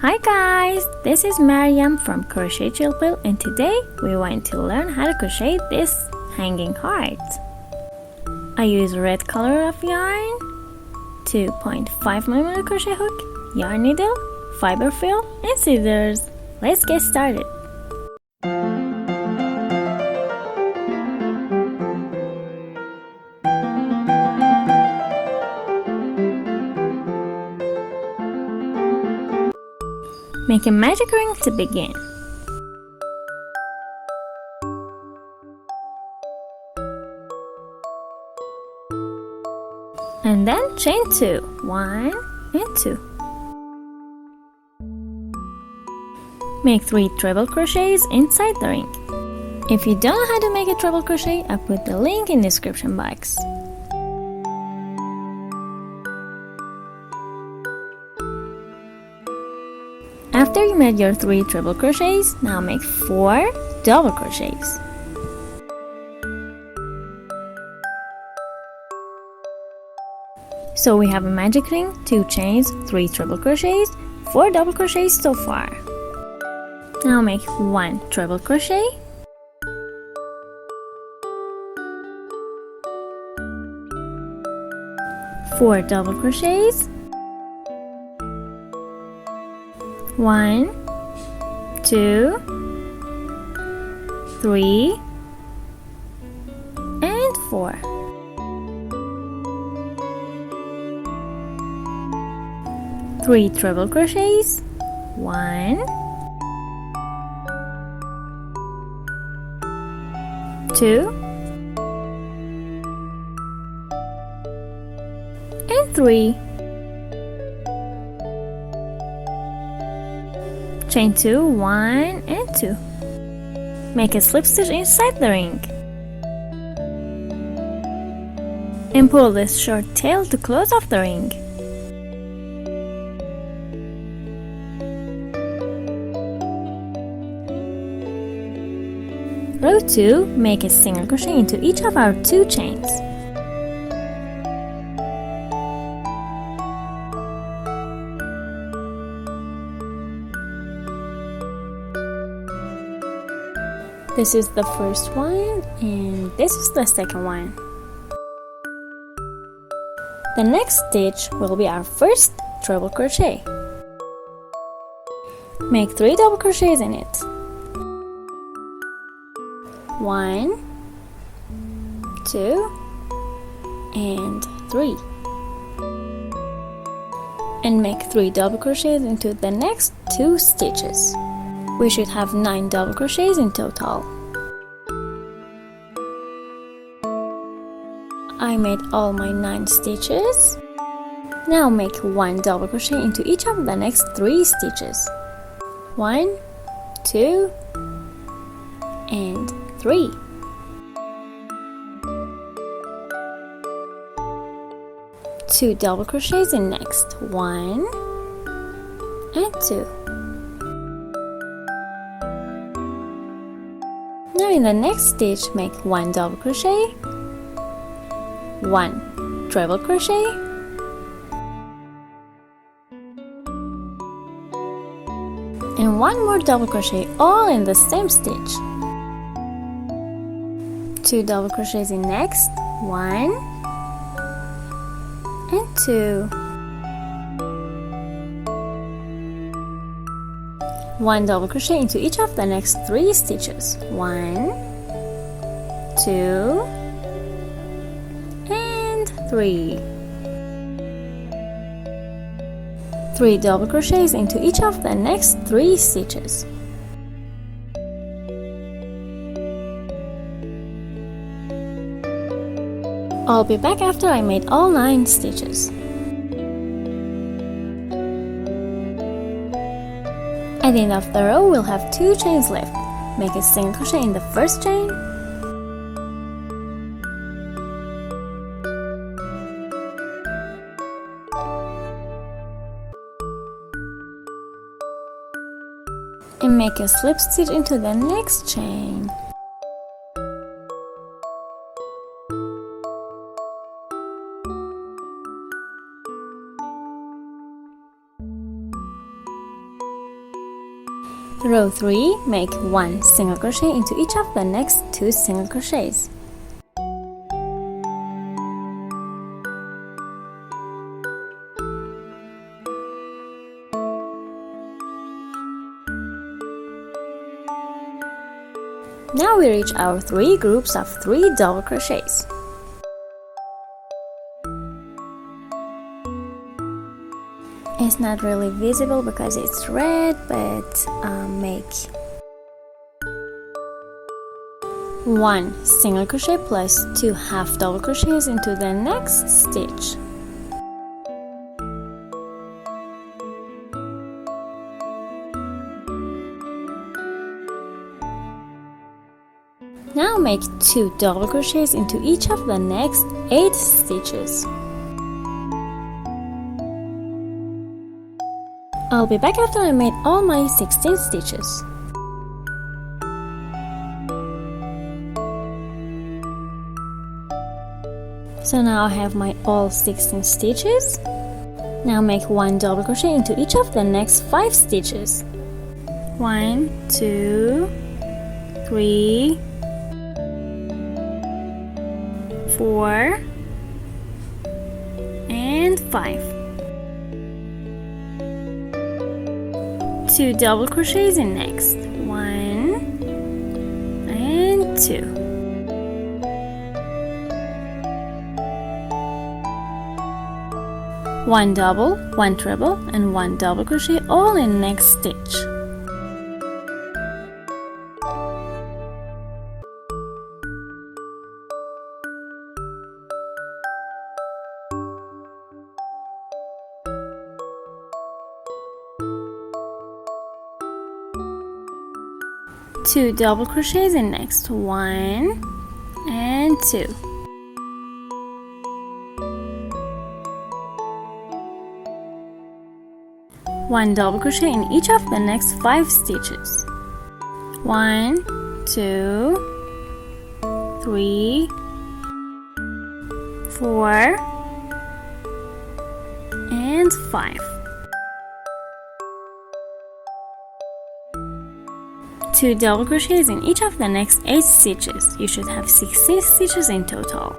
Hi guys, this is Maryam from Crochet Chillpill, and today we want to learn how to crochet this hanging heart. I use red color of yarn, 2.5mm crochet hook, yarn needle, fiber fill, and scissors. Let's get started. Make a magic ring to begin. And then chain 2, 1 and 2. Make 3 treble crochets inside the ring. If you don't know how to make a treble crochet, I put the link in the description box. After you made your 3 treble crochets, now make 4 double crochets. So we have a magic ring, 2 chains, 3 treble crochets, 4 double crochets so far. Now make 1 treble crochet, four double crochets, 1, 2, 3, and 4. Three treble crochets, 1, 2, and 3. Chain 2, 1 and 2. Make a slip stitch inside the ring. And pull this short tail to close off the ring. Row 2, make a single crochet into each of our 2 chains. This is the first one and this is the second one. The next stitch will be our first treble crochet. Make 3 double crochets in it. 1, 2, and 3. And make 3 double crochets into the next 2 stitches. We should have 9 double crochets in total. I made all my 9 stitches. Now make 1 double crochet into each of the next 3 stitches. 1, 2, and 3. Two double crochets in next. 1 and 2. Now in the next stitch, make 1 double crochet, 1 treble crochet, and 1 more double crochet, all in the same stitch. 2 double crochets in next. 1 and 2. 1 double crochet into each of the next 3 stitches. 1, 2, and 3. 3 double crochets into each of the next 3 stitches. I'll be back after I made all 9 stitches. At the end of the row, we'll have 2 chains left. Make a single crochet in the first chain, and make a slip stitch into the next chain. Row 3, make 1 single crochet into each of the next 2 single crochets. Now we reach our 3 groups of 3 double crochets. It's not really visible because it's red, but make 1 single crochet plus 2 half double crochets into the next stitch. Now make 2 double crochets into each of the next 8 stitches. I'll be back after I made all my 16 stitches. So now I have my all 16 stitches. Now make 1 double crochet into each of the next 5 stitches. 1, 2, 3, 4 and 5. 2 double crochets in next. 1 and 2. 1 double, 1 treble and 1 double crochet all in next stitch. Two double crochets in next. 1 and 2. 1 double crochet in each of the next 5 stitches. 1, 2, 3, 4 and 5. 2 double crochets in each of the next 8 stitches. You should have 16 stitches in total.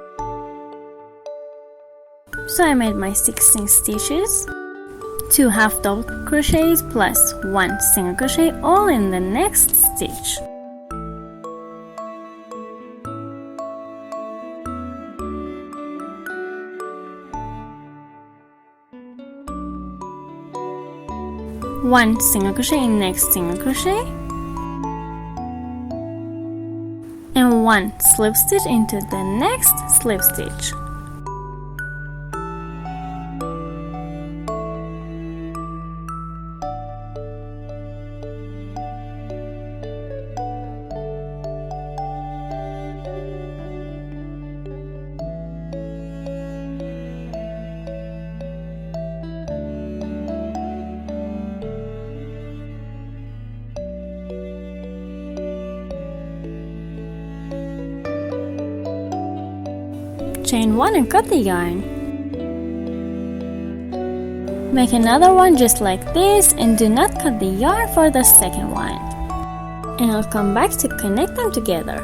So I made my 16 stitches. 2 half double crochets plus 1 single crochet all in the next stitch. One single crochet in next single crochet and 1 slip stitch into the next slip stitch. Chain 1 and cut the yarn. Make another one just like this and do not cut the yarn for the second one. And I'll come back to connect them together.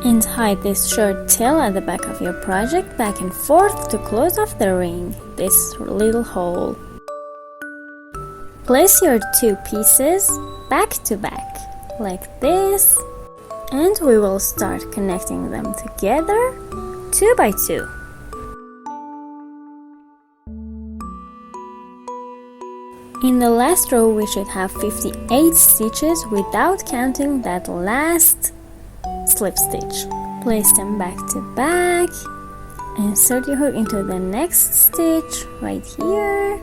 And hide this short tail at the back of your project back and forth to close off the ring, this little hole. Place your 2 pieces back to back, like this. And we will start connecting them together 2 by 2. In the last row we should have 58 stitches without counting that last slip stitch. Place them back to back. Insert your hook into the next stitch right here.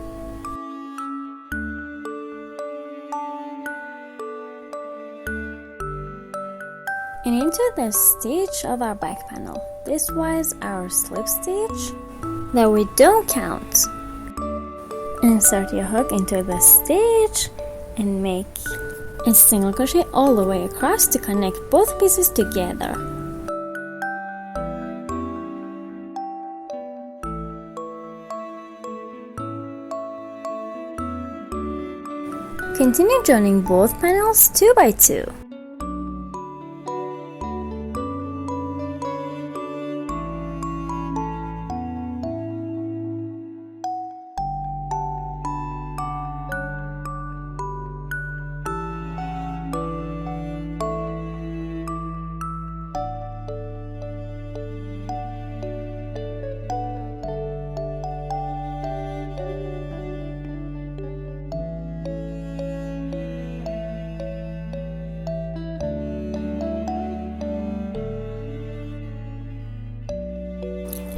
And into the stitch of our back panel. This was our slip stitch that we don't count. Insert your hook into the stitch and make a single crochet all the way across to connect both pieces together. Continue joining both panels 2 by 2.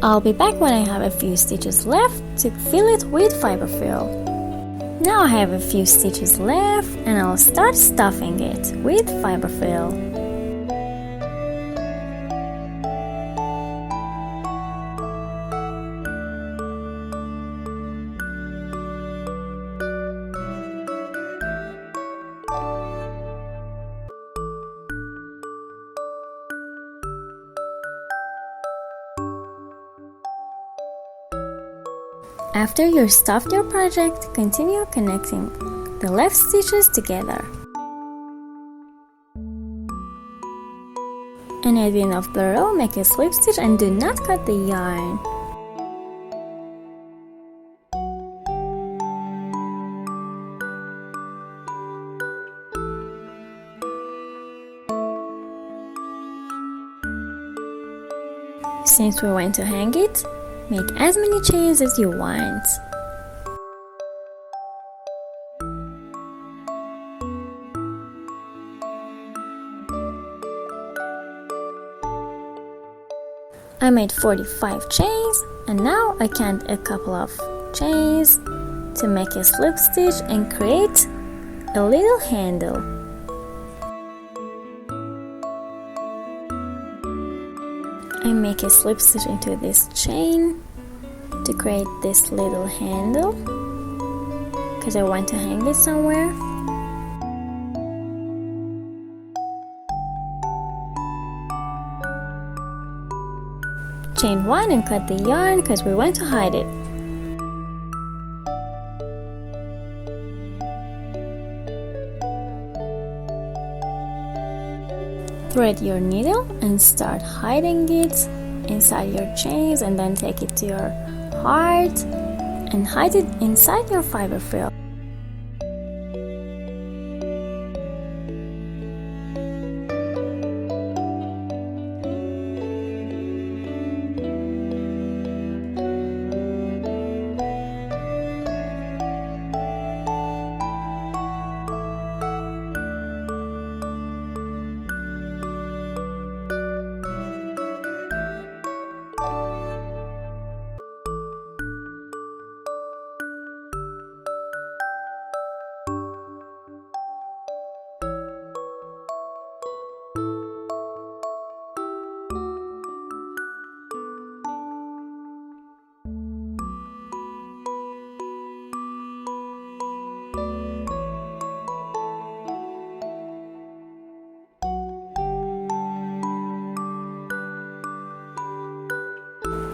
I'll be back when I have a few stitches left to fill it with fiber fill. Now I have a few stitches left and I'll start stuffing it with fiber fill. After you've stuffed your project, continue connecting the left stitches together. And at the end of the row, make a slip stitch and do not cut the yarn. Since we're going to hang it, make as many chains as you want. I made 45 chains and now I count a couple of chains to make a slip stitch and create a little handle. I make a slip stitch into this chain to create this little handle because I want to hang it somewhere. Chain 1 and cut the yarn because we want to hide it. Thread your needle and start hiding it inside your chains, and then take it to your heart and hide it inside your fiber fill.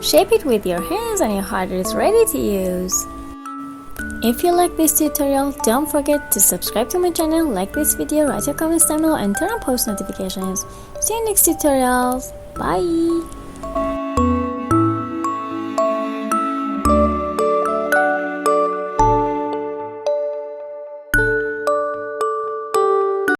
Shape it with your hands and your heart is ready to use. If you like this tutorial, don't forget to subscribe to my channel, like this video, write your comments down below and turn on post notifications. See you in next tutorials. Bye!